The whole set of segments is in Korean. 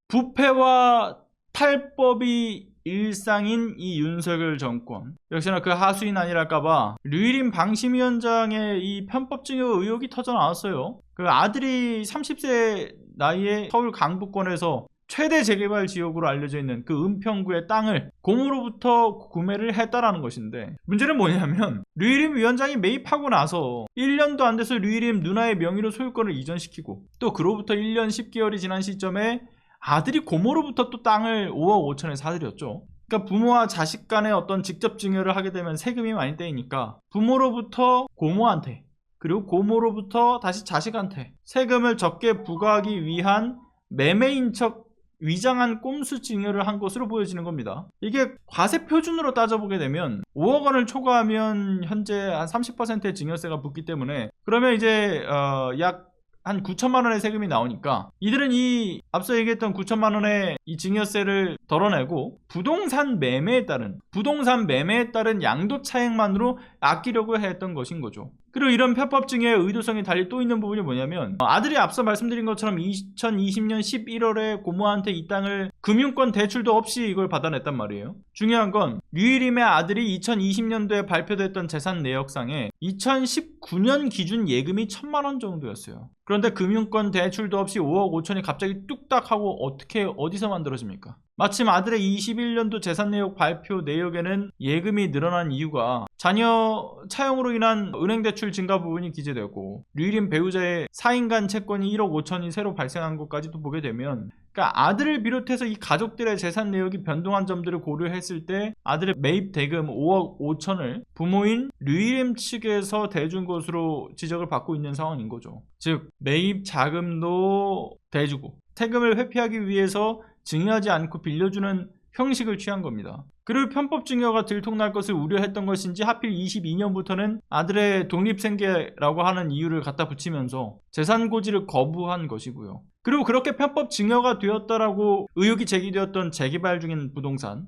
부패와 탈법이 일상인 이 윤석열 정권, 역시나 그 하수인 아니랄까봐 류일임 방심위원장의 이 편법증여 의혹이 터져 나왔어요. 그 아들이 30세 나이에 서울 강북권에서 최대 재개발 지역으로 알려져 있는 그 은평구의 땅을 공으로부터 구매를 했다라는 것인데, 문제는 뭐냐면 류일임 위원장이 매입하고 나서 1년도 안 돼서 류일임 누나의 명의로 소유권을 이전시키고, 또 그로부터 1년 10개월이 지난 시점에 아들이 고모로부터 또 땅을 5억 5천에 사들였죠. 그러니까 부모와 자식 간의 어떤 직접 증여를 하게 되면 세금이 많이 떼이니까 부모로부터 고모한테, 그리고 고모로부터 다시 자식한테 세금을 적게 부과하기 위한 매매인 척 위장한 꼼수 증여를 한 것으로 보여지는 겁니다. 이게 과세 표준으로 따져보게 되면 5억 원을 초과하면 현재 한 30%의 증여세가 붙기 때문에, 그러면 이제 약 한 9천만 원의 세금이 나오니까 이들은 이 앞서 얘기했던 9천만 원의 이 증여세를 덜어내고 부동산 매매에 따른 양도 차익만으로 아끼려고 했던 것인 거죠. 그리고 이런 편법 증여의 의도성이 달리 또 있는 부분이 뭐냐면, 아들이 앞서 말씀드린 것처럼 2020년 11월에 고모한테 이 땅을 금융권 대출도 없이 이걸 받아냈단 말이에요. 중요한 건 류일임의 아들이 2020년도에 발표됐던 재산 내역상에 2019년 기준 예금이 1,000만 원 정도였어요. 그런데 금융권 대출도 없이 5억 5천이 갑자기 뚝딱 하고 어디서 만들어집니까? 마침 아들의 21년도 재산 내역 발표 내역에는 예금이 늘어난 이유가 자녀 차용으로 인한 은행 대출 증가 부분이 기재되고, 류일임 배우자의 4인간 채권이 1억 5천이 새로 발생한 것까지도 보게 되면, 그러니까 아들을 비롯해서 이 가족들의 재산 내역이 변동한 점들을 고려했을 때 아들의 매입 대금 5억 5천을 부모인 류일임 측에서 대준 것으로 지적을 받고 있는 상황인 거죠. 즉 매입 자금도 대주고 세금을 회피하기 위해서 증여하지 않고 빌려주는 형식을 취한 겁니다. 그리고 편법 증여가 들통날 것을 우려했던 것인지 하필 22년부터는 아들의 독립생계라고 하는 이유를 갖다 붙이면서 재산 고지를 거부한 것이고요. 그리고 그렇게 편법 증여가 되었다라고 의혹이 제기되었던 재개발 중인 부동산,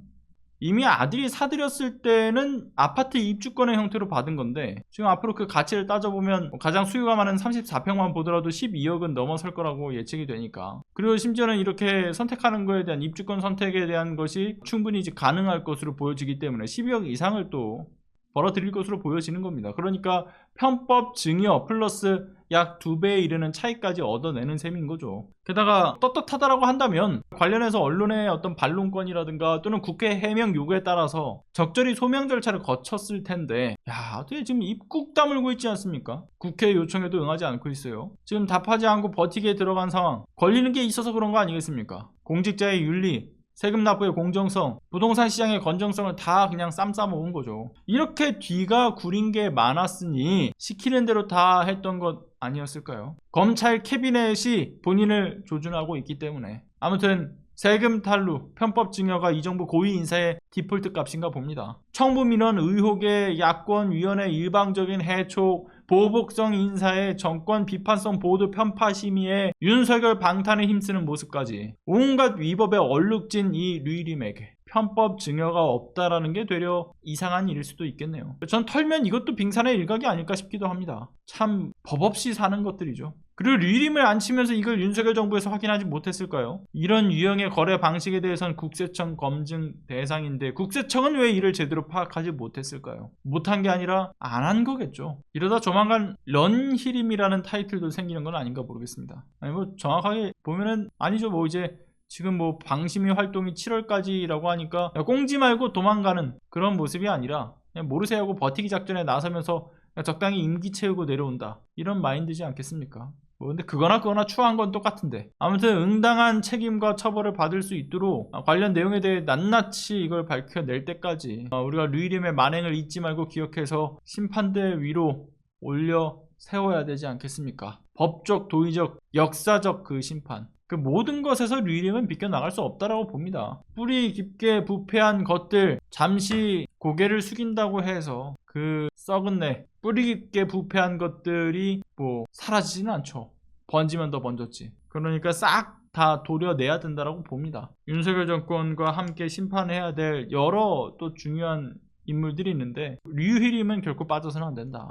이미 아들이 사들였을 때는 아파트 입주권의 형태로 받은 건데, 지금 앞으로 그 가치를 따져보면 가장 수요가 많은 34평만 보더라도 12억은 넘어설 거라고 예측이 되니까, 그리고 심지어는 이렇게 선택하는 거에 대한 입주권 선택에 대한 것이 충분히 이제 가능할 것으로 보여지기 때문에 12억 이상을 또 벌어들일 것으로 보여지는 겁니다. 그러니까 편법 증여 플러스 약 2배에 이르는 차이까지 얻어내는 셈인 거죠. 게다가 떳떳하다라고 한다면 관련해서 언론의 어떤 반론권이라든가 또는 국회 해명 요구에 따라서 적절히 소명 절차를 거쳤을 텐데, 어떻게 지금 입국 다물고 있지 않습니까? 국회 요청에도 응하지 않고 있어요. 지금 답하지 않고 버티기에 들어간 상황, 걸리는 게 있어서 그런 거 아니겠습니까? 공직자의 윤리, 세금 납부의 공정성, 부동산 시장의 건정성을 다 그냥 쌈 싸먹은 거죠. 이렇게 뒤가 구린 게 많았으니 시키는 대로 다 했던 것 아니었을까요? 검찰 캐비넷이 본인을 조준하고 있기 때문에. 아무튼 세금 탈루, 편법 증여가 이 정부 고위 인사의 디폴트 값인가 봅니다. 청부민원 의혹의 야권위원회 일방적인 해촉, 보복성 인사의 정권 비판성 보도 편파 심의에 윤석열 방탄에 힘쓰는 모습까지 온갖 위법에 얼룩진 이 류일임에게 편법 증여가 없다라는 게 되려 이상한 일일 수도 있겠네요. 전 털면 이것도 빙산의 일각이 아닐까 싶기도 합니다. 참 법 없이 사는 것들이죠. 그리고 류일임을 안 치면서 이걸 윤석열 정부에서 확인하지 못했을까요? 이런 유형의 거래 방식에 대해서는 국세청 검증 대상인데 국세청은 왜 이를 제대로 파악하지 못했을까요? 못한 게 아니라 안 한 거겠죠. 이러다 조만간 런히림이라는 타이틀도 생기는 건 아닌가 모르겠습니다. 아니 뭐 정확하게 보면은 아니죠. 뭐 이제 지금 뭐 방심위 활동이 7월까지라고 하니까 꽁지 말고 도망가는 그런 모습이 아니라 그냥 모르쇠 하고 버티기 작전에 나서면서 적당히 임기 채우고 내려온다, 이런 마인드지 않겠습니까? 근데 그거나 추한 건 똑같은데, 아무튼 응당한 책임과 처벌을 받을 수 있도록 관련 내용에 대해 낱낱이 이걸 밝혀낼 때까지 우리가 류일임의 만행을 잊지 말고 기억해서 심판대 위로 올려 세워야 되지 않겠습니까? 법적, 도의적, 역사적 그 심판, 그 모든 것에서 류일임은 비껴나갈 수 없다라고 봅니다. 뿌리 깊게 부패한 것들 잠시 고개를 숙인다고 해서 그 썩은 내 뿌리 깊게 부패한 것들이 뭐 사라지지는 않죠. 번지면 더 번졌지. 그러니까 싹 다 도려내야 된다라고 봅니다. 윤석열 정권과 함께 심판해야 될 여러 또 중요한 인물들이 있는데 류일임은 결코 빠져서는 안 된다.